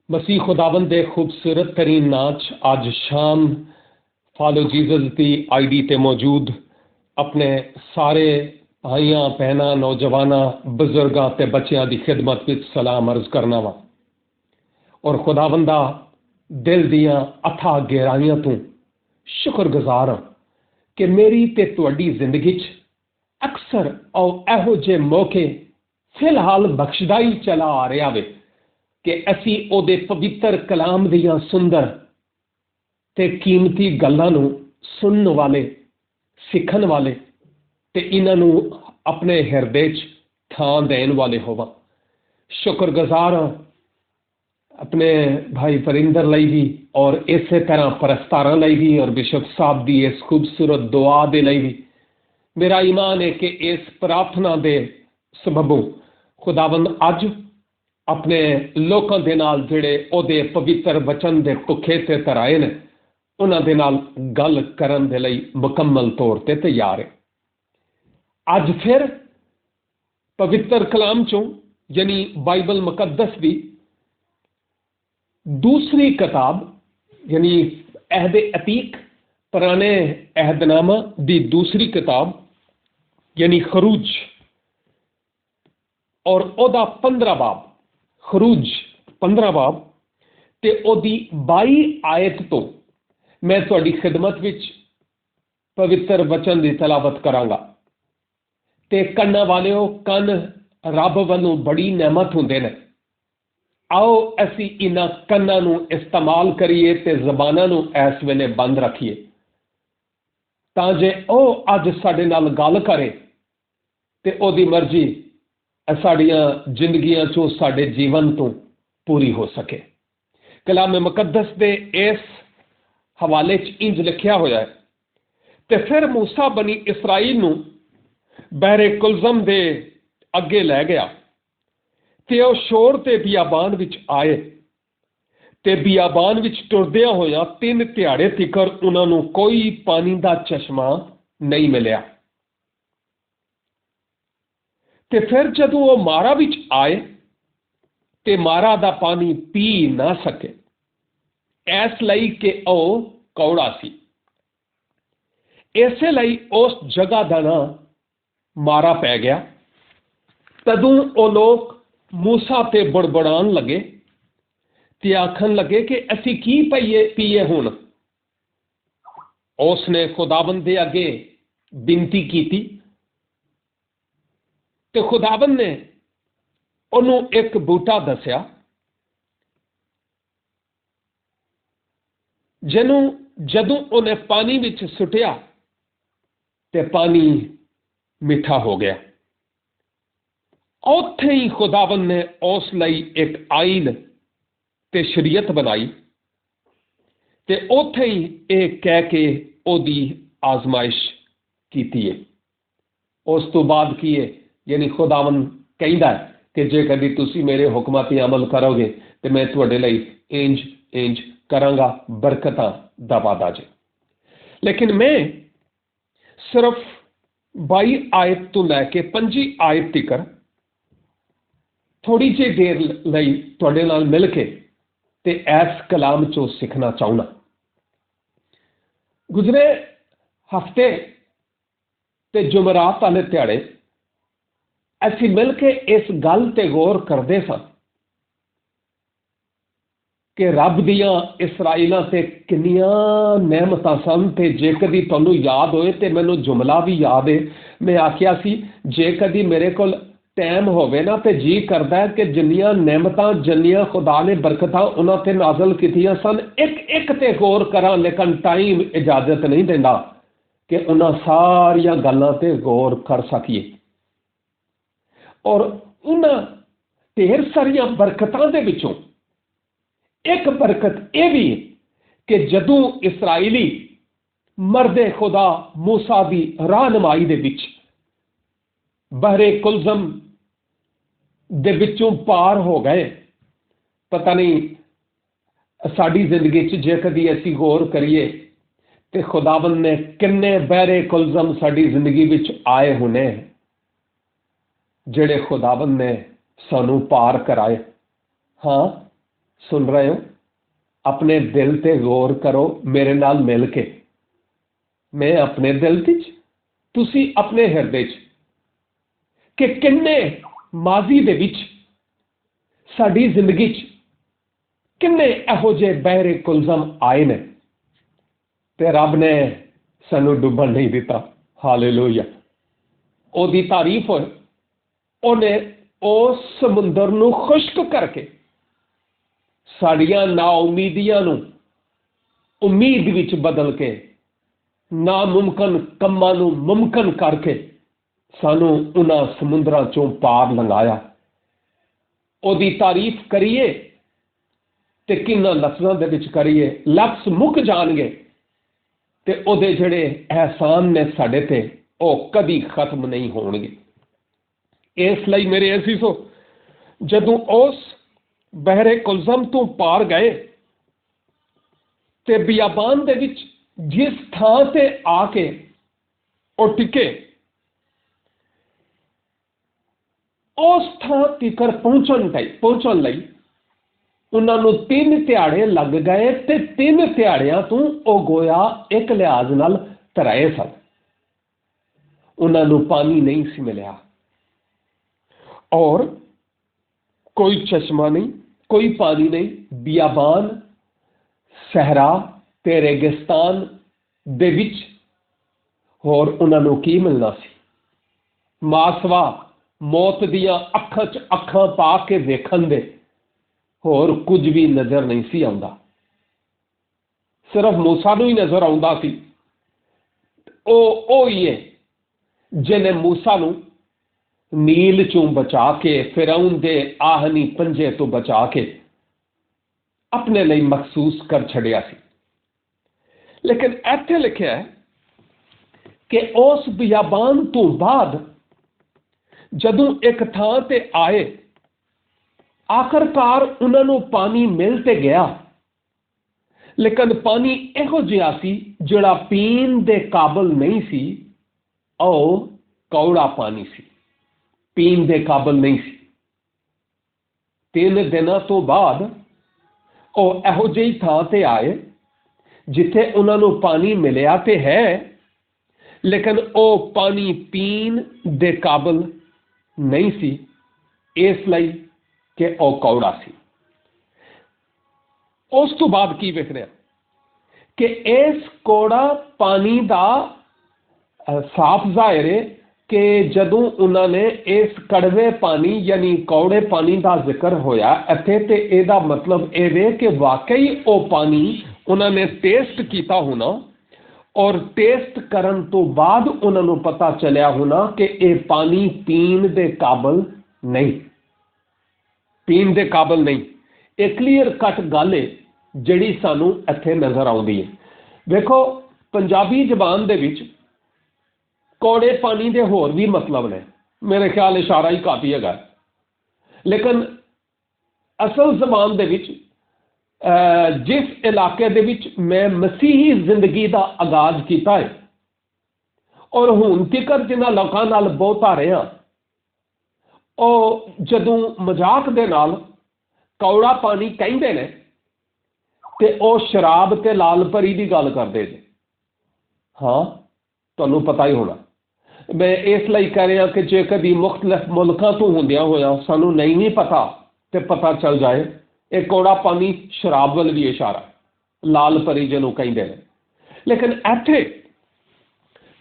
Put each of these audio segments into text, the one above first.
मसीह खुदावंद दे खूबसूरत तरीन नाच अज शाम फॉलो जीसस की आईडी ते मौजूद अपने सारे भाइयों भैनों नौजवानों बजुर्गों ते बच्चों की खिदमत में सलाम अर्ज करना वा और खुदावंदा दिल दियां अथाह गहराइयां तो शुक्रगुजार हाँ कि मेरी ते तुहाडी जिंदगी च अक्सर एहो जे मौके फिलहाल बख्शदा ही चला आ रहा वे कि असी ओदे पवित्र कलाम दियां सुंदर ते कीमती गल्लां नूं सुनने वाले सीखण वाले ते इन्हां नूं अपने हिरदे च थां देण वाले होवां। शुक्रगुजार हाँ अपने भाई परिंदर लई भी और इस तरह परस्तारां लई भी और बिशप साहब की इस खूबसूरत दुआ दे लई भी। मेरा ईमान है कि इस प्रार्थना दे सबबों खुदावंद अज अपने लोगों के नाल जिहड़े ओदे पवित्र वचन दे भुखे ते तराए ने उन्हां दे नाल गल करन दे लई मुकम्मल तौर ते तैयार है। अज फिर पवित्र कलाम चों यानी बाइबल मुकद्दस दी दूसरी किताब यानी अहद अतीक पुराने अहदनामा दी दूसरी किताब यानी खरूज और ओदा 15 बाब खरूज 15 बाब ते ओदी 22 आयत तो मैं तुहाडी खिदमत विच पवित्र वचन की तलावत करांगा ते कन्ना वालिओ कन रब वालों बड़ी नेमत हुंदे ने। आओ असी इन्हां कन्नां नूं इस्तेमाल करिए ते ज़बानां नूं इस वेले बंद रखिए तां जे ओह अज साडे नाल गल करे ते ओदी मर्जी साड़ियां जिंदगियां चों साडे जीवन तो पूरी हो सके। कलाम मुकद्दस दे इस हवाले च इंज लिखिया होया है ते फिर मूसा बनी इसराइल नूं बहरे कुलजम दे अगे लै गया ते ओह शोर ते बियाबान विच आए ते बियाबान विच टुरदियां होया 3 ध्याड़े तिकर उन्हां नूं कोई पानी दा चश्मा नहीं मिलिया ते फिर जदों वो मारा विच आए ते मारा दा पानी पी ना सके इस लई कि ओह कौड़ा सी। इसे लई उस जगह दा नां मारा पै गया। तदों वो लोग मूसा ते बड़बड़ान लगे ते आखन लगे कि असी की पीए हुण। उसने खुदावंद दे अगे बिनती की ते खुदावंद ने उन्हों एक बूटा दसिया जिन्हों जदों उन्हें पानी विच सुटिया ते पानी मिठा हो गया। उत्थे ही खुदावंद ने उस लई एक आईन ते शरीयत बनाई ते उत्थे ही एक कह के ओदी आजमाइश कीती है। उस तो बाद की है यानी खुदावंद कहता है कि जे कभी तुसी मेरे हुक्मां ते अमल करोगे तो मैं तुहाडे लई इंज इंज करांगा बरकतां दा वादा जे। लेकिन मैं सिर्फ 22 आयत तो लैके 25 आयत तिकर थोड़ी जी देर लई तुहाडे नाल मिल के ते इस कलाम चो सीखना चाहुंदा। गुजरे हफ्ते ते जुमरात वाले ध्याड़े असी मिल के इस गल ते गौर करते सा कि रब दियां इसराइलां ते किन्नियां नेमतां सन। ते जे कदी तुहानूं याद होए ते मैनूं जुमला भी याद है। मैं आखिया सी जे कदी मेरे कोल टाइम होवे ना ते जी करदा है कि जिन्नियां नेमतां जिन्नियां खुदा ने बरकतां उन्हां ते नाज़िल कीतियां सन एक एक ते गौर करां, लेकिन टाइम इजाजत नहीं दिंदा कि उन्हां सारियां गल्लां ते गौर कर सकीए। और उन्हां ढेर सारियां बरकतां दे विचों एक बरकत यह भी कि जदों इसराइली मर्दे खुदा मूसा की रहनुमाई दे विच बहरे कुलजम दे विचों पार हो गए। पता नहीं साड़ी जिंदगी च जे कदी असी गौर करिए तो खुदावंद ने किन्ने बहरे कुलजम साड़ी जिंदगी विच आए होने जिहड़े खुदावंद ने सानू पार कराए। हाँ सुन रहे हो? अपने दिल ते गौर करो मेरे नाल मिल के। मैं अपने दिल च, तुसी अपने हिरदे च, कि किन्ने माजी दे विच साडी जिंदगी च किन्ने इहो जे बहरे कुलजम आए ने ते रब ने सानू डुबन नहीं दिता। हालेलुया। ओदी तारीफ होए, ओने उस समुंदर नू खुश्क करके साड़ियां नाउमीदियां नू उम्मीद विच बदल के नामुमकिन कम्मां नू मुमकिन करके सानू उन्हां समुंदरां चों पार लंघाया। ओदी तारीफ करिए ते किन्ना लफ्ज़ां दे विच करिए, लफ्ज़ मुक जाणगे ते ओदे जिहड़े एहसान ने साडे ते ओह कदी खत्म नहीं होणगे। इसलिए मेरे असीसो, जदों उस बहरे कुलजम तो पार गए ते बियाबान दे विच जिस थां ते आके ओ टिके, उस थां तिकर पहुंचण लई उन्हां नूं 3 ध्याड़े लग गए ते 3 ध्याड़ियां तो ओ गोया एक लिहाज नाल तराए सन। उन्हां नूं पानी नहीं सी मिलिया और कोई चश्मा नहीं, कोई पानी नहीं। बियाबान, सहरा ते रेगिस्तान दे विच होर उन्हां नूं की मिलना सी? मासवा मौत दियां अखां च अखां पा के वेखण दे होर कुछ भी नज़र नहीं सी आउंदा। सिर्फ मूसा नूं ही नज़र आउंदा सी। ओ ही है जिन्हें मूसा नूं नील चों बचा के, फिरौन दे आहनी पंजे तो बचा के अपने लिए महसूस कर छड़िया सी। लेकिन इत्थे लिखिया है कि उस बियाबान तो बाद जदों एक थां ते आए, आखिरकार उन्होंने पानी मिल ते गया, लेकिन पानी इहो जिहा सी जिहड़ा पीण दे काबिल नहीं सी। और कौड़ा पानी सी, पीण दे काबिल नहीं सी। 3 दिनों तो बाद ਉਹ ਇਹੋ ਜਿਹੀ ਥਾਂ ਤੇ ਆਏ ਜਿੱਥੇ ਉਹਨਾਂ ਨੂੰ ਪਾਣੀ ਮਿਲਿਆ ਤੇ ਹੈ, ਲੇਕਿਨ ਉਹ ਪਾਣੀ ਪੀਣ ਦੇ ਕਾਬਿਲ ਨਹੀਂ ਸੀ, ਇਸ ਲਈ ਕਿ ਉਹ ਕੌੜਾ ਸੀ। ਉਸ ਤੋਂ ਬਾਅਦ ਕੀ ਵੇਖ ਰਿਹਾ ਕਿ ਇਸ ਕੌੜਾ ਪਾਣੀ ਦਾ ਸਾਫ਼ ਜ਼ਾਹਿਰ ਹੈ ਕਿ ਜਦੋਂ ਉਹਨਾਂ ਨੇ ਇਸ ਕੜਵੇ ਪਾਣੀ ਯਾਨੀ ਕੌੜੇ ਪਾਣੀ ਦਾ ਜ਼ਿਕਰ ਹੋਇਆ ਇੱਥੇ, ਤੇ ਇਹਦਾ ਮਤਲਬ ਇਹ ਵੇ ਕਿ ਵਾਕਈ ਉਹ ਪਾਣੀ ਉਹਨਾਂ ਨੇ ਟੇਸਟ ਕੀਤਾ ਹੋਣਾ, ਔਰ ਟੇਸਟ ਕਰਨ ਤੋਂ ਬਾਅਦ ਉਹਨਾਂ ਨੂੰ ਪਤਾ ਚੱਲਿਆ ਹੋਣਾ ਕਿ ਇਹ ਪਾਣੀ ਪੀਣ ਦੇ ਕਾਬਿਲ ਨਹੀਂ, ਪੀਣ ਦੇ ਕਾਬਿਲ ਨਹੀਂ। ਇਹ ਕਲੀਅਰ ਕੱਟ ਗੱਲ ਹੈ ਜਿਹੜੀ ਸਾਨੂੰ ਇੱਥੇ ਨਜ਼ਰ ਆਉਂਦੀ ਹੈ। ਵੇਖੋ ਪੰਜਾਬੀ ਜ਼ਬਾਨ ਦੇ ਵਿੱਚ ਕੌੜੇ ਪਾਣੀ ਦੇ ਹੋਰ ਵੀ ਮਤਲਬ ਨੇ, ਮੇਰੇ ਖਿਆਲ ਇਸ਼ਾਰਾ ਹੀ ਕਾਫੀ ਹੈਗਾ, ਲੇਕਿਨ ਅਸਲ ਜ਼ਬਾਨ ਦੇ ਵਿੱਚ ਜਿਸ ਇਲਾਕੇ ਦੇ ਵਿੱਚ ਮੈਂ ਮਸੀਹੀ ਜ਼ਿੰਦਗੀ ਦਾ ਆਗਾਜ਼ ਕੀਤਾ ਹੈ ਔਰ ਹੁਣ ਤੀਕਰ ਜਿਨ੍ਹਾਂ ਲੋਕਾਂ ਨਾਲ ਬਹੁਤਾ ਰਿਹਾ, ਉਹ ਜਦੋਂ ਮਜ਼ਾਕ ਦੇ ਨਾਲ ਕੌੜਾ ਪਾਣੀ ਕਹਿੰਦੇ ਨੇ ਤੇ ਉਹ ਸ਼ਰਾਬ ਤੇ ਲਾਲ ਪਰੀ ਦੀ ਗੱਲ ਕਰਦੇ ਨੇ। ਹਾਂ, ਤੁਹਾਨੂੰ ਪਤਾ ਹੀ ਹੋਣਾ। ਮੈਂ ਇਸ ਲਈ ਕਹਿ ਰਿਹਾ ਕਿ ਜੇ ਕਦੀ ਮੁਖਤਲਿਫ ਮੁਲਕਾਂ ਤੋਂ ਹੁੰਦਿਆਂ ਹੋਇਆ ਸਾਨੂੰ ਨਹੀਂ ਵੀ ਪਤਾ ਤੇ ਪਤਾ ਚੱਲ ਜਾਏ, ਇਹ ਕੌੜਾ ਪਾਣੀ ਸ਼ਰਾਬ ਵੱਲ ਵੀ ਇਸ਼ਾਰਾ, ਲਾਲ ਪਰੀ ਜਿਹਨੂੰ ਕਹਿੰਦੇ ਨੇ। ਲੇਕਿਨ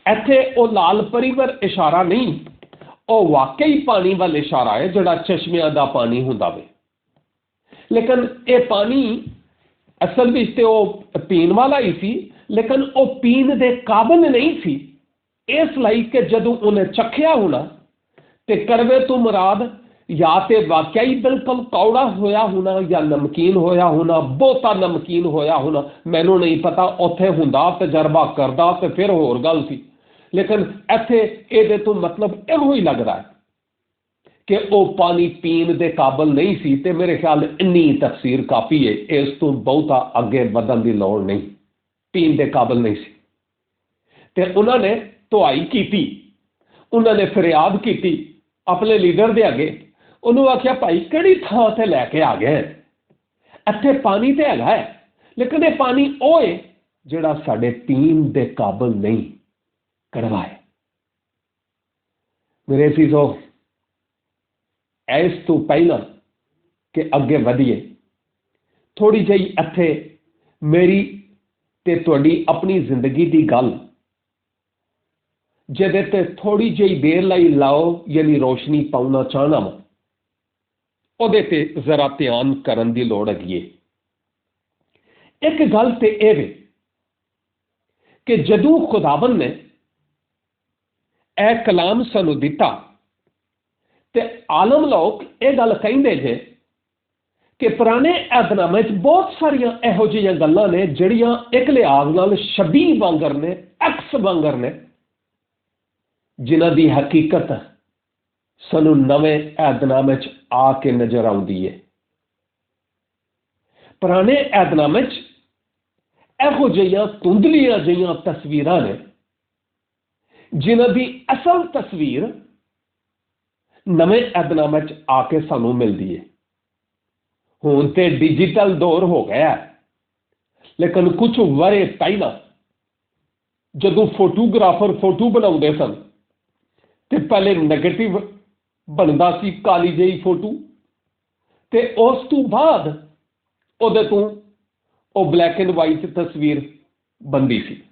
ਇੱਥੇ ਉਹ ਲਾਲ ਪਰੀ ਵੱਲ ਇਸ਼ਾਰਾ ਨਹੀਂ, ਉਹ ਵਾਕਈ ਪਾਣੀ ਵੱਲ ਇਸ਼ਾਰਾ ਹੈ ਜਿਹੜਾ ਚਸ਼ਮਿਆਂ ਦਾ ਪਾਣੀ ਹੁੰਦਾ ਵੇ। ਲੇਕਿਨ ਇਹ ਪਾਣੀ ਅਸਲ ਵਿੱਚ ਤੇ ਉਹ ਪੀਣ ਵਾਲਾ ਹੀ ਸੀ, ਲੇਕਿਨ ਉਹ ਪੀਣ ਦੇ ਕਾਬਿਲ ਨਹੀਂ ਸੀ, ਇਸ ਲਈ ਕਿ ਜਦੋਂ ਉਹਨੇ ਚੱਖਿਆ ਹੋਣਾ ਤੇ ਕੜਵੇ ਤੋਂ ਮੁਰਾਦ ਜਾਂ ਤੇ ਵਾਕਿਆ ਹੀ ਬਿਲਕੁਲ ਕੌੜਾ ਹੋਇਆ ਹੋਣਾ ਜਾਂ ਨਮਕੀਨ ਹੋਇਆ ਹੋਣਾ, ਬਹੁਤਾ ਨਮਕੀਨ ਹੋਇਆ ਹੋਣਾ, ਮੈਨੂੰ ਨਹੀਂ ਪਤਾ। ਉੱਥੇ ਹੁੰਦਾ ਤਜਰਬਾ ਕਰਦਾ ਤੇ ਫਿਰ ਹੋਰ ਗੱਲ ਸੀ, ਲੇਕਿਨ ਇੱਥੇ ਇਹਦੇ ਤੋਂ ਮਤਲਬ ਇਹੋ ਹੀ ਲੱਗਦਾ ਹੈ ਕਿ ਉਹ ਪਾਣੀ ਪੀਣ ਦੇ ਕਾਬਿਲ ਨਹੀਂ ਸੀ। ਤੇ ਮੇਰੇ ਖਿਆਲ ਇੰਨੀ ਤਫਸੀਰ ਕਾਫੀ ਹੈ, ਇਸ ਤੋਂ ਬਹੁਤਾ ਅੱਗੇ ਵਧਣ ਦੀ ਲੋੜ ਨਹੀਂ। ਪੀਣ ਦੇ ਕਾਬਿਲ ਨਹੀਂ ਸੀ ਤੇ ਉਹਨਾਂ ਨੇ ਧੁਆਈ ਕੀਤੀ, ਉਹਨਾਂ ਨੇ ਫਰਿਆਦ ਕੀਤੀ ਆਪਣੇ ਲੀਡਰ ਦੇ ਅੱਗੇ। ਉਹਨੂੰ ਆਖਿਆ, ਭਾਈ ਕਿਹੜੀ ਥਾਂ ਤੇ ਲੈ ਕੇ ਆ ਗਏ? ਇੱਥੇ ਪਾਣੀ ਤੇ ਹੈਗਾ ਹੈ, ਲੇਕਿन ਇਹ ਪਾਣੀ ਉਹ ਹੈ ਜਿਹੜਾ ਸਾਡੇ ਪੀਣ ਦੇ ਕਾਬਲ ਨਹੀਂ, ਕੜਵਾ ਹੈ। ਮੇਰੇ ਅਜ਼ੀਜ਼ੋ, ਇਸ ਤੋਂ ਪਹਿਲਾਂ ਕਿ ਅੱਗੇ ਵਧੀਏ, ਥੋੜੀ ਜਿਹੀ ਇੱਥੇ ਮੇਰੀ ਤੇ ਤੁਹਾਡੀ ਆਪਣੀ ਜ਼ਿੰਦਗੀ ਦੀ ਗੱਲ ਜਿਹਦੇ ਤੇ ਥੋੜੀ ਜਿਹੀ ਦੇਰ ਲਈ ਲਾਓ, ਯਾਨੀ ਰੋਸ਼ਨੀ ਪਾਉਣਾ ਚਾਹਣਾ ਵਾ, ਉਹਦੇ ਤੇ ਜ਼ਰਾ ਧਿਆਨ ਕਰਨ ਦੀ ਲੋੜ ਹੈਗੀ ਹੈ। ਇੱਕ ਗੱਲ ਤੇ ਇਹ ਵੇ ਕਿ ਜਦੋਂ ਖੁਦਾਵੰਦ ਨੇ ਇਹ ਕਲਾਮ ਸਾਨੂੰ ਦਿੱਤਾ ਤੇ ਆਲਮ ਲੋਕ ਇਹ ਗੱਲ ਕਹਿੰਦੇ ਜੇ ਕਿ ਪੁਰਾਣੇ ਅਹਿਦਨਾਮੇ 'ਚ ਬਹੁਤ ਸਾਰੀਆਂ ਇਹੋ ਜਿਹੀਆਂ ਗੱਲਾਂ ਨੇ ਜਿਹੜੀਆਂ ਇੱਕ ਲਿਹਾਜ਼ ਨਾਲ ਸ਼ਬੀਹ ਵਾਂਗਰ ਨੇ, ਅਕਸ ਵਾਂਗਰ ਨੇ, ਜਿਨ੍ਹਾਂ ਦੀ ਹਕੀਕਤ ਸਾਨੂੰ ਨਵੇਂ ਅਹਿਦਨਾਮੇ 'ਚ ਆ ਕੇ ਨਜ਼ਰ ਆਉਂਦੀ ਹੈ। ਪੁਰਾਣੇ ਅਹਿਦਨਾਮੇ 'ਚ ਇਹੋ ਜਿਹੀਆਂ ਧੁੰਦਲੀਆਂ ਜਿਹੀਆਂ ਤਸਵੀਰਾਂ ਨੇ ਜਿਨ੍ਹਾਂ ਦੀ ਅਸਲ ਤਸਵੀਰ ਨਵੇਂ ਅਹਿਦਨਾਮੇ 'ਚ ਆ ਕੇ ਸਾਨੂੰ ਮਿਲਦੀ ਹੈ। ਹੁਣ ਤੇ ਡਿਜੀਟਲ ਦੌਰ ਹੋ ਗਿਆ, ਲੇਕਿਨ ਕੁਝ ਵਰੇ ਪਹਿਲਾਂ ਜਦੋਂ ਫੋਟੋਗ੍ਰਾਫਰ ਫੋਟੋ ਬਣਾਉਂਦੇ ਸਨ ਤੇ ਪਹਿਲੇ ਨੈਗੇਟਿਵ ਬਣਦਾ ਸੀ, ਕਾਲੀ ਜਿਹੀ ਫੋਟੋ, ਤੇ ਉਸ ਤੋਂ ਬਾਅਦ ਉਹਦੇ ਤੋਂ ਉਹ ਬਲੈਕ ਐਂਡ ਵਾਈਟ ਤਸਵੀਰ ਬਣਦੀ ਸੀ।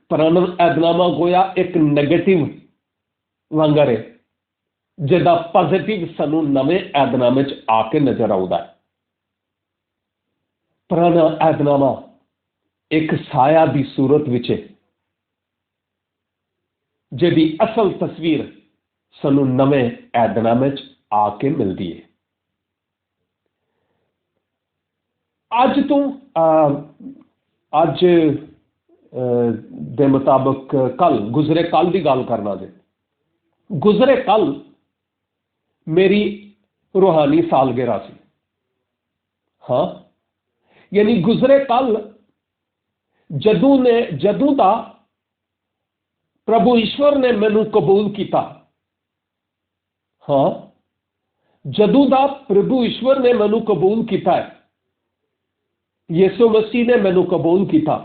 ਪੁਰਾਣਾ ਅਹਿਦਨਾਮਾ ਗੋਇਆ ਇੱਕ ਨੈਗੇਟਿਵ ਵਾਂਗਰ ਹੈ, ਜਿਹਦਾ ਪੋਜ਼ਿਟਿਵ ਸਾਨੂੰ ਨਵੇਂ ਅਹਿਦਨਾਮੇ 'ਚ ਆ ਕੇ ਨਜ਼ਰ ਆਉਂਦਾ ਹੈ। ਪੁਰਾਣਾ ਅਹਿਦਨਾਮਾ ਇੱਕ ਸਾਇਆ ਦੀ ਸੂਰਤ ਵਿੱਚ ਹੈ, ਜਿਹਦੀ ਅਸਲ ਤਸਵੀਰ ਸਾਨੂੰ ਨਵੇਂ ਅਹਿਦਨਾਮੇ 'ਚ ਆ ਕੇ ਮਿਲਦੀ ਹੈ। ਅੱਜ ਦੇ ਮੁਤਾਬਕ ਗੁਜ਼ਰੇ ਕੱਲ ਦੀ ਗੱਲ ਕਰਨਾ ਜੇ, ਗੁਜ਼ਰੇ ਕੱਲ ਮੇਰੀ ਰੂਹਾਨੀ ਸਾਲਗਿਰਾ ਸੀ। ਹਾਂ, ਯਾਨੀ ਗੁਜ਼ਰੇ ਕੱਲ ਜਦੋਂ ਦਾ ਪ੍ਰਭੂ ਈਸ਼ਵਰ ਨੇ ਮੈਨੂੰ ਕਬੂਲ ਕੀਤਾ, ਹਾਂ, ਜਦੋਂ ਦਾ ਪ੍ਰਭੂ ਈਸ਼ਵਰ ਨੇ ਮੈਨੂੰ ਕਬੂਲ ਕੀਤਾ ਹੈ, ਯਿਸੂ ਮਸੀਹ ਨੇ ਮੈਨੂੰ ਕਬੂਲ ਕੀਤਾ,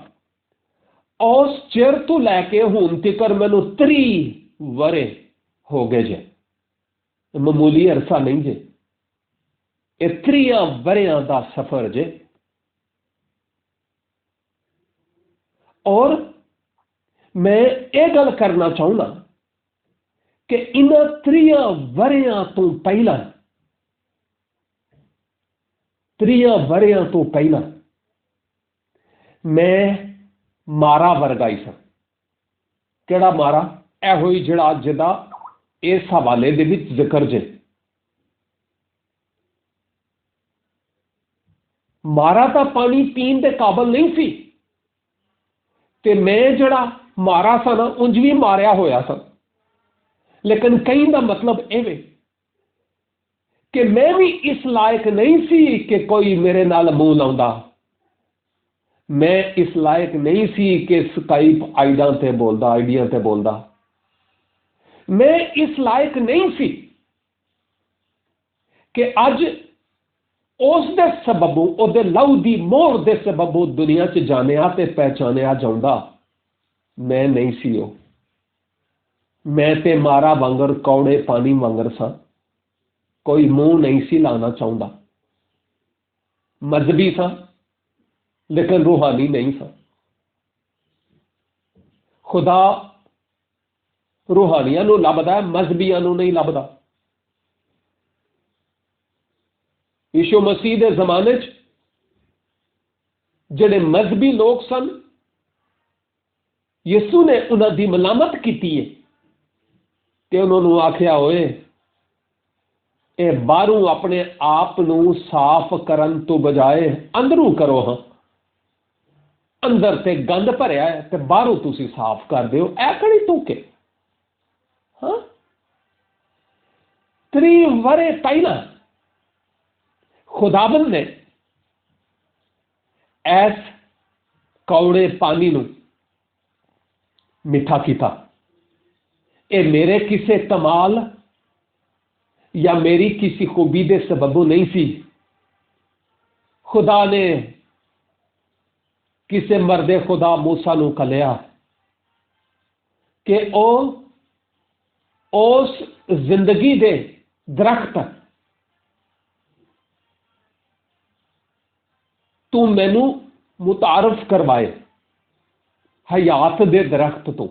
ਉਸ ਚਿਰ ਤੋਂ ਲੈ ਕੇ ਹੁਣ ਤੱਕ ਮੈਨੂੰ 30 ਵਰੇ ਹੋ ਗਏ ਜੇ। ਮਾਮੂਲੀ ਅਰਸਾ ਨਹੀਂ ਜੇ, ਇਹ 30 ਵਰਿਆਂ ਦਾ ਸਫ਼ਰ ਜੇ। ਔਰ ਮੈਂ ਇਹ ਗੱਲ ਕਰਨਾ ਚਾਹੁੰਦਾ ਕਿ ਇਹਨਾਂ 30 ਵਰਿਆਂ ਤੋਂ ਪਹਿਲਾਂ 30 ਵਰਿਆਂ ਤੋਂ ਪਹਿਲਾਂ ਮੈਂ ਮਾਰਾ ਵਰਗਾ ਹੀ ਸਾਂ। ਕਿਹੜਾ ਮਾਰਾ? ਇਹੋ ਹੀ ਜਿਹੜਾ ਜਿਹਦਾ ਇਸ ਹਵਾਲੇ ਦੇ ਵਿੱਚ ਜ਼ਿਕਰ ਜੇ। ਮਾਰਾ ਤਾਂ ਪਾਣੀ ਪੀਣ ਦੇ ਕਾਬਲ ਨਹੀਂ ਸੀ, ਤੇ ਮੈਂ ਜਿਹੜਾ ਮਾਰਾ ਸਾਂ ਨਾ ਉਂਝ ਵੀ ਮਾਰਿਆ ਹੋਇਆ ਸਾਂ, ਲੇਕਿਨ ਕਈ ਦਾ ਮਤਲਬ ਇਹ ਵੇ ਕਿ ਮੈਂ ਵੀ ਇਸ ਲਾਇਕ ਨਹੀਂ ਸੀ ਕਿ ਕੋਈ ਮੇਰੇ ਨਾਲ ਮੂੰਹ ਲਾਉਂਦਾ, ਮੈਂ ਇਸ ਲਾਇਕ ਨਹੀਂ ਸੀ ਕਿ ਸਕਾਈਪ ਆਈਡੀਆਂ ਤੇ ਬੋਲਦਾ, ਮੈਂ ਇਸ ਲਾਇਕ ਨਹੀਂ ਸੀ ਕਿ ਅੱਜ ਉਸ ਦੇ ਸਬਬੋਂ, ਉਹਦੇ ਲਹੂ ਦੀ ਮੋਹਰ ਦੇ ਸਬਬੋਂ ਦੁਨੀਆ 'ਚ ਜਾਣਿਆ ਤੇ ਪਹਿਚਾਨਿਆ ਜਾਂਦਾ। ਮੈਂ ਨਹੀਂ ਸੀ ਉਹ। ਮੈਂ ਤੇ ਮਾਰਾ ਵਾਂਗਰ ਕੌੜੇ ਪਾਣੀ ਵਾਂਗਰ ਸਾਂ, ਕੋਈ ਮੂੰਹ ਨਹੀਂ ਸੀ ਲਾਉਣਾ ਚਾਹੁੰਦਾ। ਮਜ਼ਹਬੀ ਸਾਂ ਲੇਕਿਨ ਰੂਹਾਨੀ ਨਹੀਂ ਸਾਂ। ਖੁਦਾ ਰੂਹਾਨੀਆਂ ਨੂੰ ਲੱਭਦਾ, ਮਜ਼ਹਬੀਆਂ ਨੂੰ ਨਹੀਂ ਲੱਭਦਾ। ਯਿਸੂ ਮਸੀਹ ਦੇ ਜ਼ਮਾਨੇ 'ਚ ਜਿਹੜੇ ਮਜ਼ਹਬੀ ਲੋਕ ਸਨ, ਯਿਸੂ ਨੇ ਉਹਨਾਂ ਦੀ ਮਲਾਮਤ ਕੀਤੀ ਹੈ ਤੇ ਉਹਨਾਂ ਨੂੰ ਆਖਿਆ, ਹੋਏ ਇਹ ਬਾਹਰੋਂ ਆਪਣੇ ਆਪ ਨੂੰ ਸਾਫ਼ ਕਰਨ ਤੋਂ ਬਜਾਏ ਅੰਦਰੋਂ ਕਰੋ। ਹਾਂ, ਅੰਦਰ ਤੇ ਗੰਦ ਭਰਿਆ ਹੈ ਤੇ ਬਾਹਰੋਂ ਤੁਸੀਂ ਸਾਫ਼ ਕਰ ਦਿਓ, ਇਹ ਕਿਹੜੀ ਤੁਕੇ? ਹਾਂ, 30 ਵਰੇ ਪਹਿਲਾਂ ਖੁਦਾਵੰਦ ਨੇ ਇਸ ਕੌੜੇ ਪਾਣੀ ਨੂੰ ਮਿੱਠਾ ਕੀਤਾ। ਇਹ ਮੇਰੇ ਕਿਸੇ ਕਮਾਲ ਜਾਂ ਮੇਰੀ ਕਿਸੇ ਖੂਬੀ ਦੇ ਸਬਬੋਂ ਨਹੀਂ ਸੀ, खुदा ने किसे मर्दे खुदा मूसा नूं कलिया कि उस जिंदगी दे दरख्त तू मैनू मुतारफ करवाए, हयात दे दरख्त तो।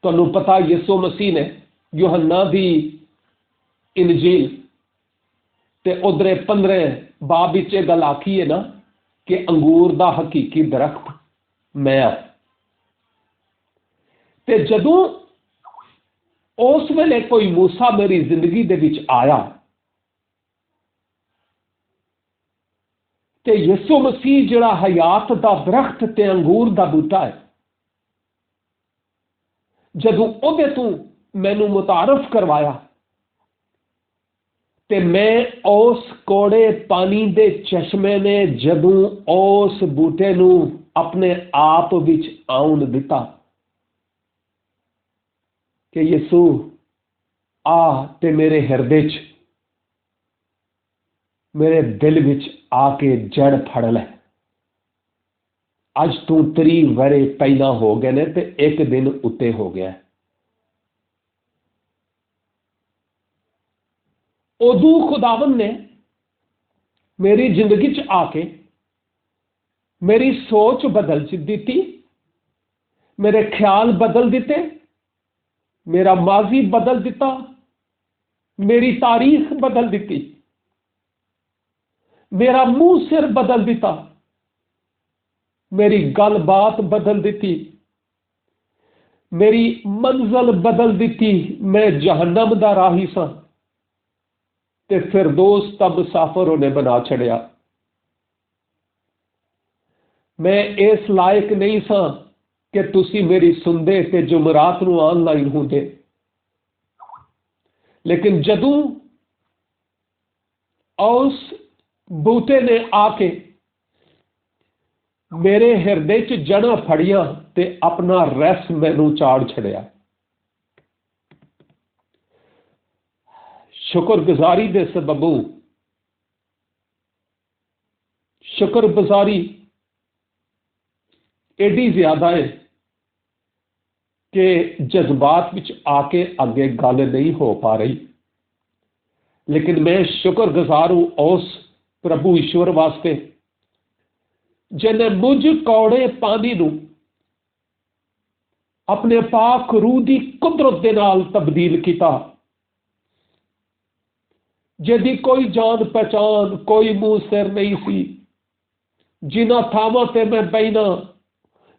तुहानू पता यीशु मसीह ने यूहन्ना दी इंजील ते उधरे 15 बाब विच ये गल आखी है ना कि अंगूर दा हकीकी दरख्त मैं आ। ते जदों उस वेले कोई मूसा मेरी जिंदगी दे विच आया ते यीशु मसीह जिहड़ा हयात दा दरख्त ते अंगूर दा बूटा है, जदों उहदे तों मैनू मुतारफ करवाया ते मैं उस कोड़े पानी दे चश्मे ने जदों उस बूटे नू अपने आप विच आउण दिता कि यीशु आ ते मेरे हिरदे च मेरे दिल विच आके जड़ फड़ लै। अज तू 30 वरे पहला हो गए ने ते एक दिन उत्ते हो गया। उदू खुदावन ने मेरी जिंदगी च आके मेरी सोच बदल दी, मेरे ख्याल बदल दिते, मेरा माजी बदल दिता, मेरी तारीख बदल दी, मेरा मुंह सिर बदल दिता, मेरी गल बात बदल दी, मेरी मंजिल बदल दी। मैं जहन्नम दा राही सा ते फिरदौस दा मुसाफिर उन्हें बना छड़िया। मैं इस लायक नहीं सा कि तुसी मेरी सुनदे ते जुमरात नूं ऑनलाइन होंदे, लेकिन जदों उस बूटे ने आके मेरे हिरदे च जड़ां फड़ियां ते अपना रस मैनू चाड़ छड़िया। शुक्रगुजारी दे सबबों शुक्रगुजारी एडी ज्यादा है कि जज्बात विच आके अगे गल नहीं हो पा रही, लेकिन मैं शुक्रगुजार हूं उस प्रभु ईश्वर वास्ते जिन्हें मुझ कौड़े पानी नूं अपने पाक रूह की कुदरत के नाल तब्दील किया, जिहदी कोई जान पहचान कोई मुंह सिर नहीं सी। जिन्हां थावां ते मैं बहना,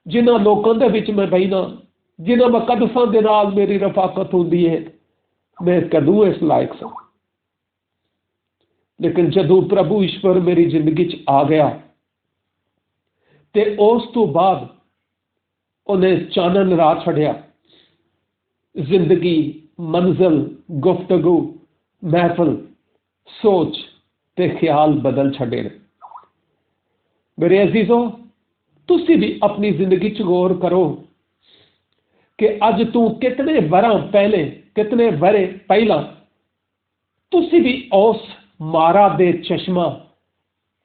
जिन्हां लोगों के विच मैं बहना, जिन्हां मुकद्दसां दे नाल मेरी रफाकत होंदी है, मैं कदों इस लायक सा। लेकिन जदों प्रभु ईश्वर मेरी जिंदगी च आ गया ते उस तो बाद उन्हें चानन ला छड़िया। जिंदगी, मंजिल, गुफ्तगू, महफल, सोच ते ख्याल बदल छड़े ने। मेरे अजीजों, तुसी भी अपनी जिंदगी च गौर करो कि अज तू कितने वरां पहले, कितने वरे पहला तुसी भी उस मारा दे चश्मा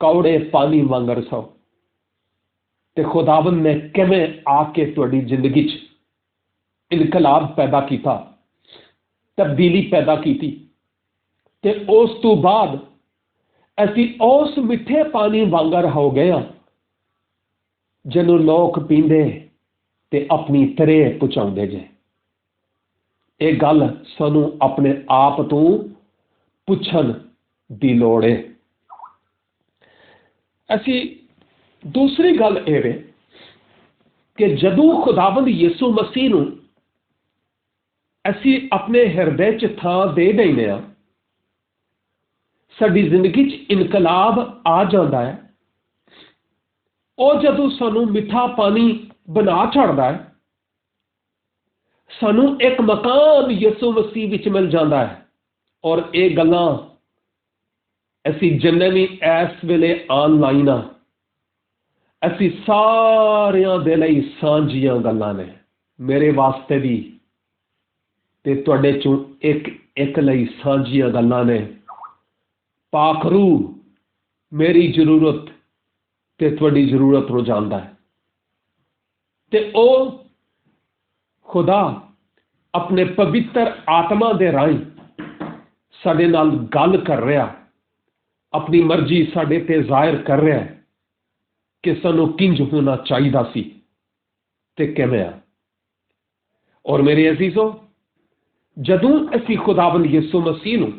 कौड़े पानी वांगर सो ते खुदावन ने किवें आके तुहाडी जिंदगी च इनकलाब पैदा किया, तब्दीली पैदा की ते उस तो बाद असी उस मिठे पानी वांगर हो गए हाँ जिन्हों लोग पींदे ते अपनी तरे पहुंचाते जे। ये गल सानू अपने आप तो पुछन दी लोड़ है। असी दूसरी गल ये कि जदों खुदावंद यीशु मसीह नूं असी अपने हिरदे च थां दे देने आ, साडी जिंदगी च इनकलाब आ जाता है। और जदों सानू मिठा पानी बना छड़दा है, सानू एक मकान यीशु मसीह विच मिल जाता है। और ये गल्लां असी जिन्ने भी इस वेले ऑनलाइन आ, असी सारियां दे लई सांझियां गल्लां ने। मेरे वास्ते भी ते तुहाडे चों एक एक लई सांझियां गल्लां ने। पाक रूह मेरी जरूरत ते तुहाडी जरूरत नूं जानदा है, ते ओ खुदा अपने पवित्र आत्मा दे राही साडे नाल गल कर रहा, अपनी मर्जी साडे ते जाहिर कर रहा है कि सानू किंज होना चाहिदा सी ते किवें आ। और मेरे अजीजों, जदों असीं खुदावंद यीशु मसीह नूं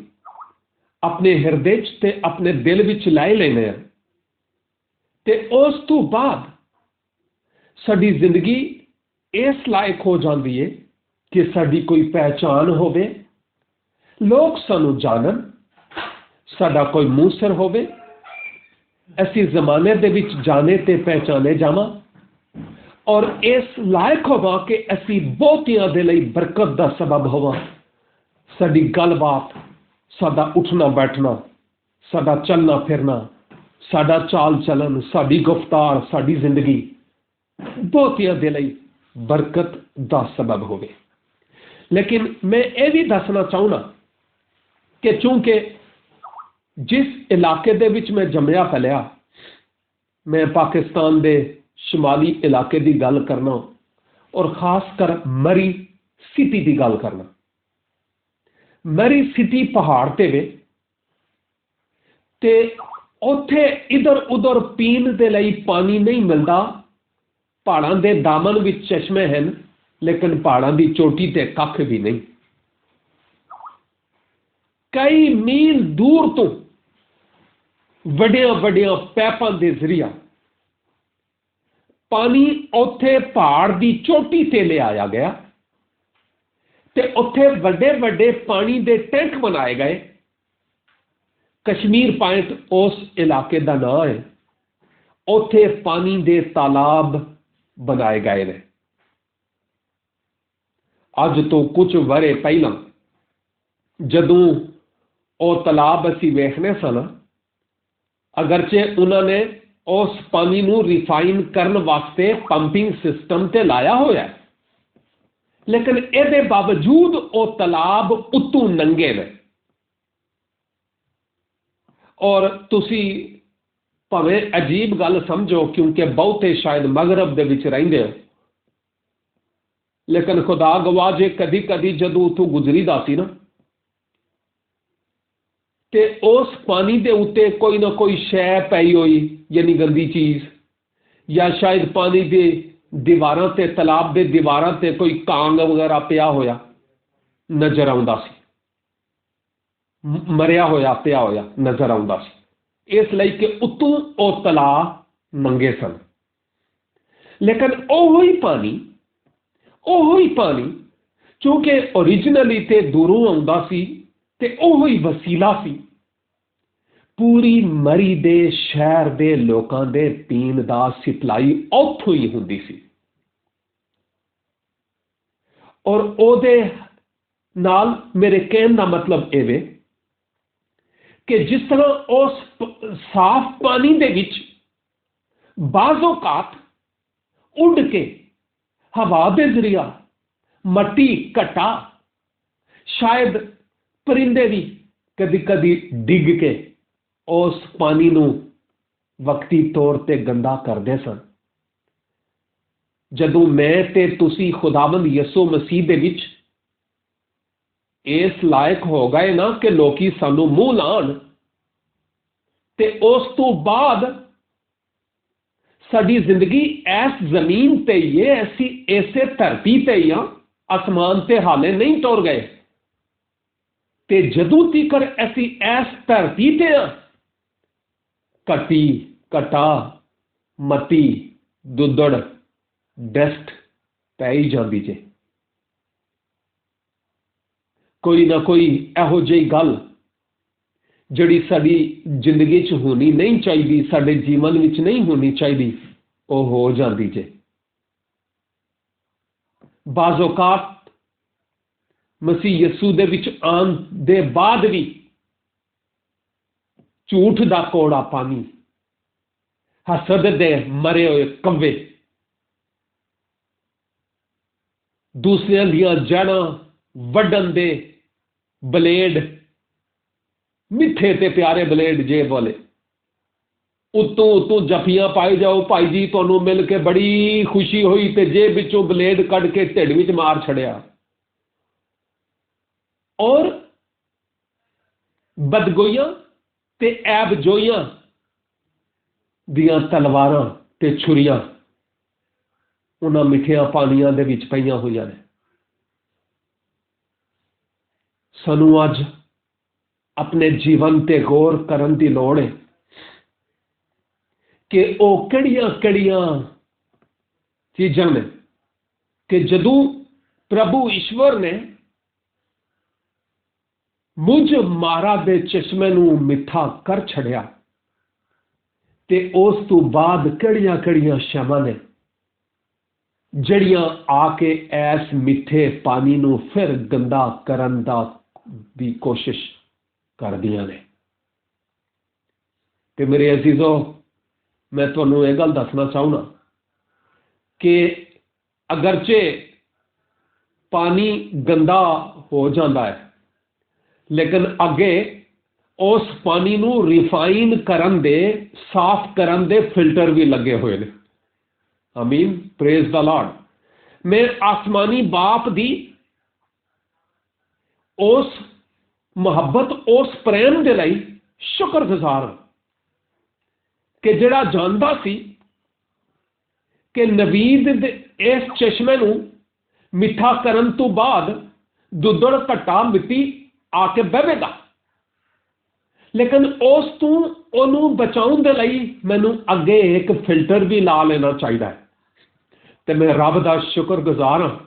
अपने हिरदे च ते अपने दिल विच लै लैने आ, ते उस तो बाद साडी जिंदगी इस लायक हो जाती है कि साडी कोई पहचान होवे, लोग सानू जानन, साडा कोई मूसर होवे, असीं जमाने दे विच जाने ते पहचाने जावां, और इस लायक होवां कि असीं बहुतियां दे लई बरकत दा सबब होवां। साडी गलबात, साडा उठना बैठना, साडा चलना फिरना, साडा चाल चलन, साडी गुफ्तार, साडी जिंदगी बहुतियां दे लई बरकत दा सबब होवे। लेकिन मैं ये भी दसना चाहना कि चूंकि जिस इलाके दे विच मैं जम्मिया पलिया, मैं पाकिस्तान दे शुमाली इलाके की गल करना, और खासकर मरी सिटी की गल करना। मरी सिटी पहाड़ ते वे, ते उत्थे इधर उधर पीण दे लई पानी नहीं मिलता। पहाड़ां दे दामन विच चश्मे हैं, लेकिन पहाड़ां की चोटी ते कख भी नहीं। कई मील दूर तो वड्डियां वड्डियां पैपां दे जरिया पानी उत्थे पहाड़ की चोटी ते ले आया गया, ते उत्थे वड्डे वड्डे पानी दे टैंक बनाए गए। कश्मीर पॉइंट उस इलाके का नाम है। उत्थे पानी दे तालाब बनाए गए ने। अज तो कुछ वरे पहला जदों वो तालाब असी वेखने सन, अगरचे उन्होंने उस पानी नूं रिफाइन करने वास्ते पंपिंग सिस्टम ते लाया होया, लेकिन इसके बावजूद वो तालाब उत्तों नंगे ने। और तुसी भावें अजीब गल समझो, क्योंकि बहुते शायद मगरब दे विच रहिंदे हो, लेकिन खुदा गवाह जे कदी कदी जदों उतों गुजरीदा सी ना, ते उस पानी दे उत्ते कोई ना कोई शै पई होई, यानी गंदी चीज, या शायद पानी दे दीवारां ते, तलाब दे दीवारां ते कोई कांग वगैरह पिया होया नजर आउंदा सी, मरिया होया पिया होया नजर आउंदा सी। इसलिए कि उत्तों वो तलाब नंगे सन। लेकिन ओही पानी चूंकि ओरिजिनली ते दूरों आउंदा सी, ते ओही वसीला सी पूरी मरी दे शहर दे लोकां दे पीण दा सप्लाई उत्थों ही हुंदी सी। और ओदे नाल मेरे कहने का मतलब एवे कि जिस तरह उस साफ पानी दे विच बाज़ोकात उड़ के हवा दे जरिया मट्टी घटा, शायद परिंदे भी कदी कदी डिग के उस पानी नूं वक्ती तौर ते गंदा करदे सन। जदों मैं ते तुसी खुदावंद यसू मसीह दे विच इस लायक हो गए ना कि लोकी सानू मुंह लाण, ते उस तो बाद साडी जिंदगी इस जमीन ते ही है, असी इसे धरती ते ही हाँ, आसमान ते हाले नहीं तुर गए। ते जदों तीकर असी इस धरती ते हाँ, कटी कटा मट्टी दुदड़ डस्ट पै ही जाती जे। कोई ना कोई इहो जी गल जिहड़ी साडी जिंदगी च होनी नहीं चाहिए, साडे जीवन विच नहीं होनी चाहिए, वो हो जाती जे। बाज़ौकात मसीह यसू दे विच आन दे बाद भी झूठ दा कौड़ा पानी, हसद दे मरे हुए कव्वे, दूसरियां दियां जड़ां वड्डण दे ब्लेड, मिठे ते प्यारे ब्लेड जे बोले, ਉਤੋਂ ਉਤੋਂ ਜਫੀਆਂ ਪਾਈ ਜਾਓ, ਭਾਈ ਜੀ ਤੁਹਾਨੂੰ ਮਿਲ ਕੇ ਬੜੀ ਖੁਸ਼ੀ ਹੋਈ, ਤੇ ਜੇਬ ਵਿੱਚੋਂ ਬਲੇਡ ਕੱਢ ਕੇ ਢਿੱਡ ਵਿੱਚ ਮਾਰ ਛੜਿਆ। ਔਰ ਬਦਗੋਈਆਂ ਤੇ ਐਬਜੋਈਆਂ ਦੀਆਂ ਤਲਵਾਰਾਂ ਤੇ ਛੁਰੀਆਂ ਉਹਨਾਂ ਮਿੱਠਿਆਂ ਪਾਣੀਆਂ ਦੇ ਵਿੱਚ ਪਈਆਂ ਹੋਈਆਂ ਨੇ। ਸਾਨੂੰ ਅੱਜ ਆਪਣੇ ਜੀਵਨ ਤੇ ਗੌਰ ਕਰਨ ਦੀ ਲੋੜ ਹੈ ਕਿ ਉਹ ਕਿਹੜੀਆਂ ਕਿਹੜੀਆਂ ਚੀਜ਼ਾਂ ਨੇ ਕਿ ਜਦੋਂ ਪ੍ਰਭੂ ਈਸ਼ਵਰ ਨੇ ਮੁਝ ਮਾਰਾ ਦੇ ਚਸ਼ਮੇ ਨੂੰ ਮਿੱਠਾ ਕਰ ਛੜਿਆ, ਤੇ ਉਸ ਤੋਂ ਬਾਅਦ ਕਿਹੜੀਆਂ ਕਿਹੜੀਆਂ ਸ਼ੈਵਾਂ ਨੇ ਜਿਹੜੀਆਂ ਆ ਕੇ ਐਸ ਮਿੱਠੇ ਪਾਣੀ ਨੂੰ ਫਿਰ ਗੰਦਾ ਕਰਨ ਦੀ ਕੋਸ਼ਿਸ਼ ਕਰਦੀਆਂ ਨੇ। ਤੇ ਮੇਰੇ ਅਜ਼ੀਜ਼ੋ, ਮੈਂ ਤੁਹਾਨੂੰ ਇਹ ਗੱਲ ਦੱਸਣਾ ਚਾਹੁੰਦਾ ਕਿ ਅਗਰਚੇ ਪਾਣੀ ਗੰਦਾ ਹੋ ਜਾਂਦਾ ਹੈ, ਲੇਕਿਨ ਅੱਗੇ ਉਸ ਪਾਣੀ ਨੂੰ ਰਿਫਾਈਨ ਕਰਨ ਦੇ, ਸਾਫ਼ ਕਰਨ ਦੇ ਫਿਲਟਰ ਵੀ ਲੱਗੇ ਹੋਏ ਨੇ। ਆਮੀਨ, ਪ੍ਰੇਜ਼ ਦਾ ਲਾਰਡ। ਮੈਂ ਆਸਮਾਨੀ ਬਾਪ ਦੀ ਉਸ ਮੁਹੱਬਤ, ਉਸ ਪ੍ਰੇਮ ਦੇ ਲਈ ਸ਼ੁਕਰਗੁਜ਼ਾਰ ਹਾਂ ਕਿ ਜਿਹੜਾ ਜਾਣਦਾ ਸੀ ਕਿ ਨਬੀਦ ਦੇ ਇਸ ਚਸ਼ਮੇ ਨੂੰ ਮਿੱਠਾ ਕਰਨ ਤੋਂ ਬਾਅਦ ਦੁੱਧੜ ਘੱਟਾ ਮਿੱਟੀ ਆ ਕੇ ਬਹਿਵੇਗਾ, ਲੇਕਿਨ ਉਸ ਤੋਂ ਉਹਨੂੰ ਬਚਾਉਣ ਦੇ ਲਈ ਮੈਨੂੰ ਅੱਗੇ ਇੱਕ ਫਿਲਟਰ ਵੀ ਲਾ ਲੈਣਾ ਚਾਹੀਦਾ ਹੈ। ਤੇ ਮੈਂ ਰੱਬ ਦਾ ਸ਼ੁਕਰਗੁਜ਼ਾਰ ਹਾਂ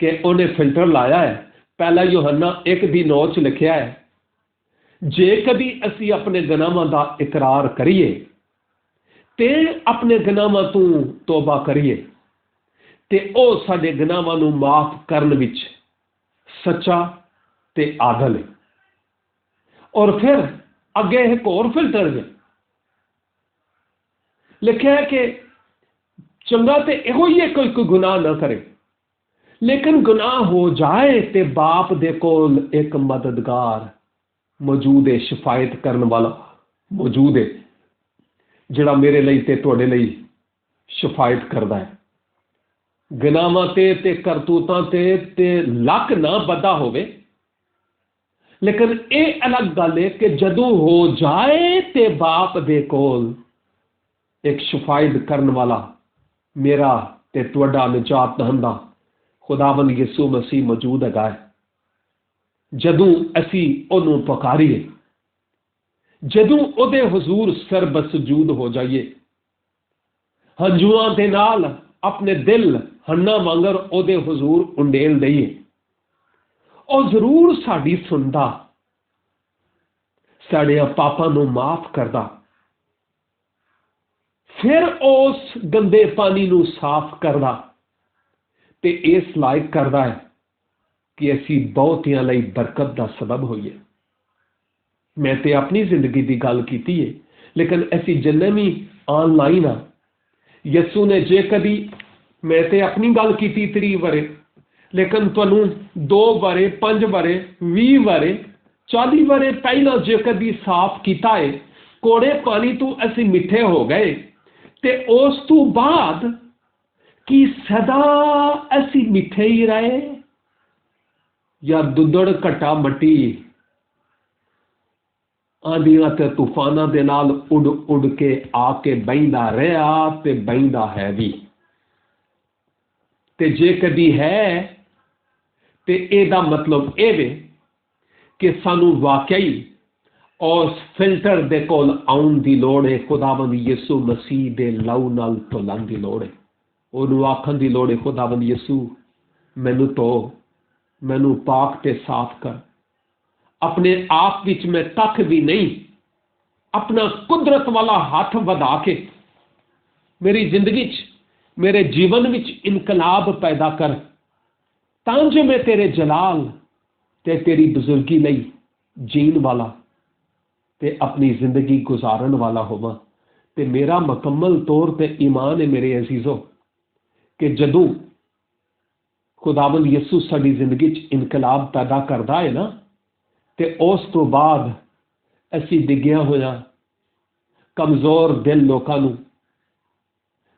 ਕਿ ਉਹਨੇ ਫਿਲਟਰ ਲਾਇਆ ਹੈ। ਪਹਿਲਾ ਯੋਹੰਨਾ 1:9 ਚ ਲਿਖਿਆ ਹੈ, ਜੇ ਕਦੀ ਅਸੀਂ ਆਪਣੇ ਗੁਨਾਹਾਂ ਦਾ ਇਕਰਾਰ ਕਰੀਏ ਤੇ ਆਪਣੇ ਗੁਨਾਹਾਂ ਤੋਂ ਤੋਬਾ ਕਰੀਏ, ਤੇ ਉਹ ਸਾਡੇ ਗੁਨਾਹਾਂ ਨੂੰ ਮਾਫ ਕਰਨ ਵਿੱਚ ਸੱਚਾ ਤੇ ਆਦਲ ਹੈ। ਔਰ ਫਿਰ ਅੱਗੇ ਇੱਕ ਹੋਰ ਫਿਲਟਰ ਹੈ, ਲਿਖਿਆ ਹੈ ਕਿ ਚੰਗਾ ਤੇ ਇਹੋ ਹੀ ਹੈ ਕੋਈ ਗੁਨਾਹ ਨਾ ਕਰੇ, ਲੇਕਿਨ ਗੁਨਾਹ ਹੋ ਜਾਏ ਤੇ ਬਾਪ ਦੇ ਕੋਲ ਇੱਕ ਮਦਦਗਾਰ ਮੌਜੂਦ ਹੈ, ਸ਼ਿਫਾਇਤ ਕਰਨ ਵਾਲਾ ਮੌਜੂਦ ਹੈ, ਜਿਹੜਾ ਮੇਰੇ ਲਈ ਤੇ ਤੁਹਾਡੇ ਲਈ ਸ਼ਿਫਾਇਤ ਕਰਦਾ ਹੈ। ਗੁਨਾਹਾਂ ਤੇ ਕਰਤੂਤਾਂ ਤੇ ਲੱਕ ਨਾ ਬੱਧਾ ਹੋਵੇ, ਲੇਕਿਨ ਇਹ ਅਲੱਗ ਗੱਲ ਹੈ ਕਿ ਜਦੋਂ ਹੋ ਜਾਏ ਤੇ ਬਾਪ ਦੇ ਕੋਲ ਇੱਕ ਸ਼ਿਫਾਇਤ ਕਰਨ ਵਾਲਾ, ਮੇਰਾ ਤੇ ਤੁਹਾਡਾ ਨਿਜਾਤ ਦਹਿੰਦਾ ਖੁਦਾਵੰਦ ਯਿਸੂ ਮਸੀਹ ਮੌਜੂਦ ਹੈਗਾ ਹੈ। ਜਦੋਂ ਅਸੀਂ ਉਹਨੂੰ ਪੁਕਾਰੀਏ, ਜਦੋਂ ਉਹਦੇ ਹੁਜ਼ੂਰ ਸਰਬਸਜੂਦ ਹੋ ਜਾਈਏ, ਹੰਝੂਆਂ ਦੇ ਨਾਲ ਆਪਣੇ ਦਿਲ ਹੰਨਾ ਵਾਂਗਰ ਉਹਦੇ ਹੁਜ਼ੂਰ ਉੰਡੇਲ ਦਈਏ, ਉਹ ਜ਼ਰੂਰ ਸਾਡੀ ਸੁਣਦਾ, ਸਾਡੇ ਪਾਪਾਂ ਨੂੰ ਮਾਫ ਕਰਦਾ, ਫਿਰ ਉਸ ਗੰਦੇ ਪਾਣੀ ਨੂੰ ਸਾਫ਼ ਕਰਦਾ ਤੇ ਇਸ ਲਾਇਕ ਕਰਦਾ ਹੈ ਕਿ ਅਸੀਂ ਬਹੁਤਿਆਂ ਲਈ ਬਰਕਤ ਦਾ ਸਬਬ ਹੋਈਏ। ਮੈਂ ਤੇ ਆਪਣੀ ਜ਼ਿੰਦਗੀ ਦੀ ਗੱਲ ਕੀਤੀ ਹੈ, ਲੇਕਿਨ ਅਸੀਂ ਜਿੰਨੇ ਵੀ ਆਨਲਾਈਨ ਆ, ਯਿਸੂ ਨੇ ਜੇ ਕਦੀ, ਮੈਂ ਤੇ ਆਪਣੀ ਗੱਲ ਕੀਤੀ 30 ਵਰੇ, ਲੇਕਿਨ ਤੁਹਾਨੂੰ 2 ਵਰੇ, 5 ਵਰੇ, 20 ਵਰੇ, 40 ਵਰੇ ਪਹਿਲਾਂ ਜੇ ਕਦੀ ਸਾਫ਼ ਕੀਤਾ ਹੈ, ਕੋੜੇ ਪਾਣੀ ਤੋਂ ਅਸੀਂ ਮਿੱਠੇ ਹੋ ਗਏ, ਤੇ ਉਸ ਤੋਂ ਬਾਅਦ ਕੀ ਸਦਾ ਅਸੀਂ ਮਿੱਠੇ ਹੀ ਰਹੇ, ਜਾਂ ਦੁੱਧੜ ਘੱਟਾ ਮੱਟੀ ਆਂਧੀਆਂ ਤੇ ਤੂਫਾਨਾਂ ਦੇ ਨਾਲ ਉੱਡ ਉੱਡ ਕੇ ਆ ਕੇ ਬਹਿੰਦਾ ਰਿਹਾ ਤੇ ਬਹਿੰਦਾ ਹੈ ਵੀ। ਤੇ ਜੇ ਕਦੀ ਹੈ ਤੇ ਇਹਦਾ ਮਤਲਬ ਇਹ ਵੇ ਕਿ ਸਾਨੂੰ ਵਾਕਈ ਉਸ ਫਿਲਟਰ ਦੇ ਕੋਲ ਆਉਣ ਦੀ ਲੋੜ ਹੈ। ਖੁਦਾਵੰਦ ਯਿਸੂ ਮਸੀਹ ਦੇ ਲਹੂ ਨਾਲ ਧੁਲਣ ਦੀ ਲੋੜ ਹੈ। ਉਹਨੂੰ ਆਖਣ ਦੀ ਲੋੜ ਹੈ, ਖੁਦਾਵੰਦ ਯਿਸੂ ਮੈਨੂੰ ਧੋ, ਮੈਨੂੰ ਪਾਕ ਤੇ ਸਾਫ਼ ਕਰ। ਆਪਣੇ ਆਪ ਵਿੱਚ ਮੈਂ ਕੱਖ ਵੀ ਨਹੀਂ, ਆਪਣਾ ਕੁਦਰਤ ਵਾਲਾ ਹੱਥ ਵਧਾ ਕੇ ਮੇਰੀ ਜ਼ਿੰਦਗੀ 'ਚ, ਮੇਰੇ ਜੀਵਨ ਵਿੱਚ ਇਨਕਲਾਬ ਪੈਦਾ ਕਰ, ਤਾਂ ਜੋ ਮੈਂ ਤੇਰੇ ਜਲਾਲ ਤੇ ਤੇਰੀ ਬਜ਼ੁਰਗੀ ਲਈ ਜੀਣ ਵਾਲਾ ਤੇ ਆਪਣੀ ਜ਼ਿੰਦਗੀ ਗੁਜ਼ਾਰਨ ਵਾਲਾ ਹੋਵਾਂ। ਤੇ ਮੇਰਾ ਮੁਕੰਮਲ ਤੌਰ ਤੇ ਈਮਾਨ ਹੈ ਮੇਰੇ ਅਜ਼ੀਜ਼ੋ ਕਿ ਜਦੋਂ ਖੁਦਾਵੰਦ ਯਿਸੂ ਸਾਡੀ ਜ਼ਿੰਦਗੀ 'ਚ ਇਨਕਲਾਬ ਪੈਦਾ ਕਰਦਾ ਹੈ ਨਾ, ਤੇ ਉਸ ਤੋਂ ਬਾਅਦ ਅਸੀਂ ਡਿੱਗਿਆ ਹੋਇਆ ਕਮਜ਼ੋਰ ਦਿਲ ਲੋਕਾਂ ਨੂੰ,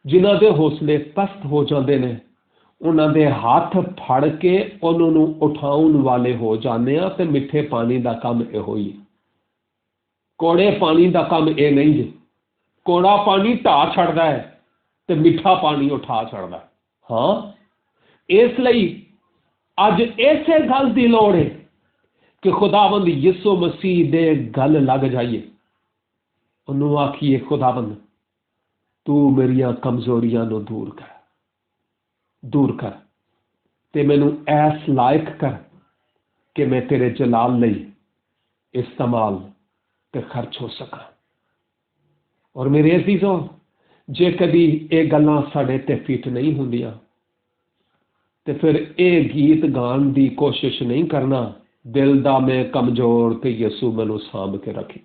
ਜਿਨ੍ਹਾਂ ਦੇ ਹੌਸਲੇ ਪਸਤ ਹੋ ਜਾਂਦੇ ਨੇ, ਉਹਨਾਂ ਦੇ ਹੱਥ ਫੜ ਕੇ ਉਹਨਾਂ ਨੂੰ ਉਠਾਉਣ ਵਾਲੇ ਹੋ ਜਾਂਦੇ ਆ। ਤੇ ਮਿੱਠੇ ਪਾਣੀ ਦਾ ਕੰਮ ਇਹੋ ਹੀ, ਕੋੜੇ ਪਾਣੀ ਦਾ ਕੰਮ ਇਹ ਨਹੀਂ ਜੀ। ਕੋੜਾ ਪਾਣੀ ਢਾਹ ਛੱਡਦਾ ਹੈ ਤੇ ਮਿੱਠਾ ਪਾਣੀ ਉਠਾ ਛੱਡਦਾ। ਹਾਂ, ਇਸ ਲਈ ਅੱਜ ਇਸੇ ਗੱਲ ਦੀ ਲੋੜ ਹੈ ਕਿ ਖੁਦਾਵੰਦ ਯਿਸੂ ਮਸੀਹ ਦੇ ਗੱਲ ਲੱਗ ਜਾਈਏ। ਉਹਨੂੰ ਆਖੀਏ, ਖੁਦਾਵੰਦ ਤੂੰ ਮੇਰੀਆਂ ਕਮਜ਼ੋਰੀਆਂ ਨੂੰ ਦੂਰ ਕਰ ਤੇ ਮੈਨੂੰ ਐਸ ਲਾਇਕ ਕਰ ਕਿ ਮੈਂ ਤੇਰੇ ਜਲਾਲ ਲਈ ਇਸਤੇਮਾਲ ਤੇ ਖਰਚ ਹੋ ਸਕਾਂ। ਔਰ ਮੇਰੇ ਅਜ਼ੀਜ਼ੋ, ਜੇ ਕਦੀ ਇਹ ਗੱਲਾਂ ਸਾਡੇ ਤੇ ਫਿੱਟ ਨਹੀਂ ਹੁੰਦੀਆਂ ਤੇ ਫਿਰ ਇਹ ਗੀਤ ਗਾਉਣ ਦੀ ਕੋਸ਼ਿਸ਼ ਨਹੀਂ ਕਰਨਾ, ਦਿਲ ਦਾ ਮੈਂ ਕਮਜ਼ੋਰ ਤੇ ਯਿਸੂ ਮੈਨੂੰ ਸਾਂਭ ਕੇ ਰੱਖੇ।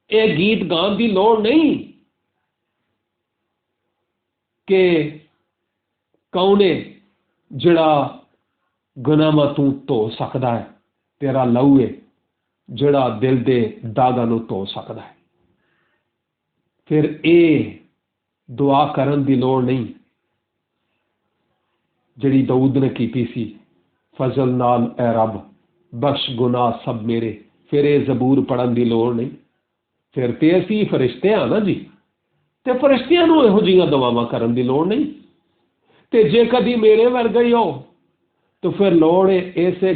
ਇਹ ਗੀਤ ਗਾਉਣ ਦੀ ਲੋੜ ਨਹੀਂ ਕਿ ਕੌਣ ਹੈ ਜਿਹੜਾ ਗੁਨਾਹਾਂ ਤੋਂ ਧੋ ਸਕਦਾ ਹੈ। ਤੇਰਾ ਲਹੂ ਹੈ ਜਿਹੜਾ ਦਿਲ ਦੇ ਦਾਗਾਂ ਨੂੰ ਧੋ ਸਕਦਾ ਹੈ। ਫਿਰ ਇਹ ਦੁਆ ਕਰਨ ਦੀ ਲੋੜ ਨਹੀਂ ਜਿਹੜੀ ਦਾਊਦ ਨੇ ਕੀਤੀ ਸੀ, ਫਜ਼ਲ ਨਾਲ ਐ ਰੱਬ ਬਖਸ਼ ਗੁਨਾਹ ਸਭ ਮੇਰੇ। ਫਿਰ ਇਹ ਜ਼ਬੂਰ ਪੜ੍ਹਨ ਦੀ ਲੋੜ ਨਹੀਂ। ਫਿਰ ਤੇ ਅਸੀਂ ਫਰਿਸ਼ਤੇ ਹਾਂ ਨਾ ਜੀ, ਤੇ ਫਰਿਸ਼ਤਿਆਂ ਨੂੰ ਇਹੋ ਜਿਹੀਆਂ ਦੁਆਵਾਂ ਕਰਨ ਦੀ ਲੋੜ ਨਹੀਂ। ਤੇ ਜੇ ਕਦੀ ਮੇਰੇ ਵਰਗਾ ਹੀ ਹੋ ਤਾਂ ਫਿਰ ਲੋੜ ਹੈ ਇਸੇ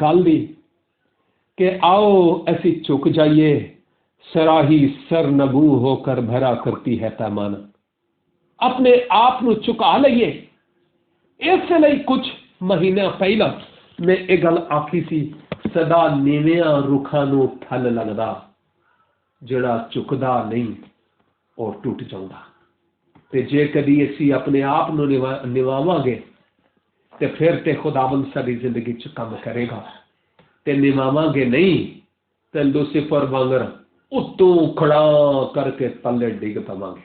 ਗੱਲ ਦੀ ਕਿ ਆਓ ਅਸੀਂ ਝੁਕ ਜਾਈਏ। ਸਰਾही सरनगू होकर भरा करती है पैमाना। अपने आप ਨੂੰ ਝੁਕਾ ਲਈਏ। ਇਸ ਲਈ ਕੁਝ ਮਹੀਨਿਆਂ ਪਹਿਲਾਂ ਮੈਂ ਇਹ ਗੱਲ ਆਖੀ ਸੀ, ਸਦਾ ਨੀਵਿਆਂ ਰੁੱਖਾਂ ਨੂੰ ਠੱਲ ਲੱਗਦਾ, ਜਿਹੜਾ ਝੁਕਦਾ ਨਹੀਂ ਉਹ ਟੁੱਟ ਜਾਂਦਾ। ਤੇ ਜੇ ਕਦੀ ਅਸੀਂ ਆਪਣੇ ਆਪ ਨੂੰ ਨਿਵਾਵਾਂਗੇ ਤੇ ਫਿਰ ਤੇ ਖੁਦਾਵੰਦ ਸਾਡੀ ਜ਼ਿੰਦਗੀ 'ਚ ਕੰਮ ਕਰੇਗਾ। ਤੇ ਨਿਵਾਵਾਂਗੇ ਨਹੀਂ ਤੇ ਲੂਸੀਫਰ ਵਾਂਗਰ ਉੱਤੋਂ ਖੜਾ ਕਰਕੇ ਥੱਲੇ ਡਿੱਗ ਪਵਾਂਗੇ।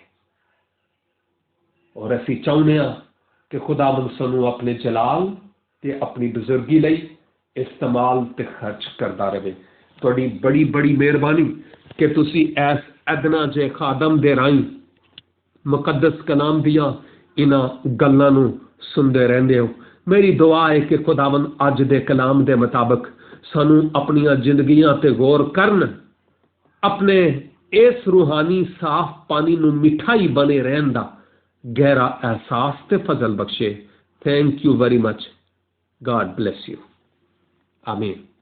ਔਰ ਅਸੀਂ ਚਾਹੁੰਦੇ ਹਾਂ ਕਿ ਖੁਦਾਵੰਦ ਸਾਨੂੰ ਆਪਣੇ ਜਲਾਲ ਤੇ ਆਪਣੀ ਬਜ਼ੁਰਗੀ ਲਈ ਇਸਤੇਮਾਲ ਤੇ ਖਰਚ ਕਰਦਾ ਰਹੇ। ਤੁਹਾਡੀ ਬੜੀ ਬੜੀ ਮਿਹਰਬਾਨੀ ਕਿ ਤੁਸੀਂ ਇਸ ਅਦਨਾ ਜਿਹੇ ਖਾਦਮ ਦੇ ਰਾਹੀਂ ਮੁਕੱਦਸ ਕਲਾਮ ਦੀਆਂ ਇਹਨਾਂ ਗੱਲਾਂ ਨੂੰ ਸੁਣਦੇ ਰਹਿੰਦੇ ਹੋ। ਮੇਰੀ ਦੁਆ ਹੈ ਕਿ ਖੁਦਾਵੰਦ ਅੱਜ ਦੇ ਕਲਾਮ ਦੇ ਮੁਤਾਬਕ ਸਾਨੂੰ ਆਪਣੀਆਂ ਜ਼ਿੰਦਗੀਆਂ ਤੇ ਗੌਰ ਕਰਨ, ਆਪਣੇ ਇਸ ਰੂਹਾਨੀ ਸਾਫ਼ ਪਾਣੀ ਨੂੰ ਮਿਠਾਈ ਬਣੇ ਰਹਿਣ ਦਾ ਗਹਿਰਾ ਅਹਿਸਾਸ ਤੇ ਫਜ਼ਲ ਬਖਸ਼ੇ। Thank you very much. God bless you. Amen.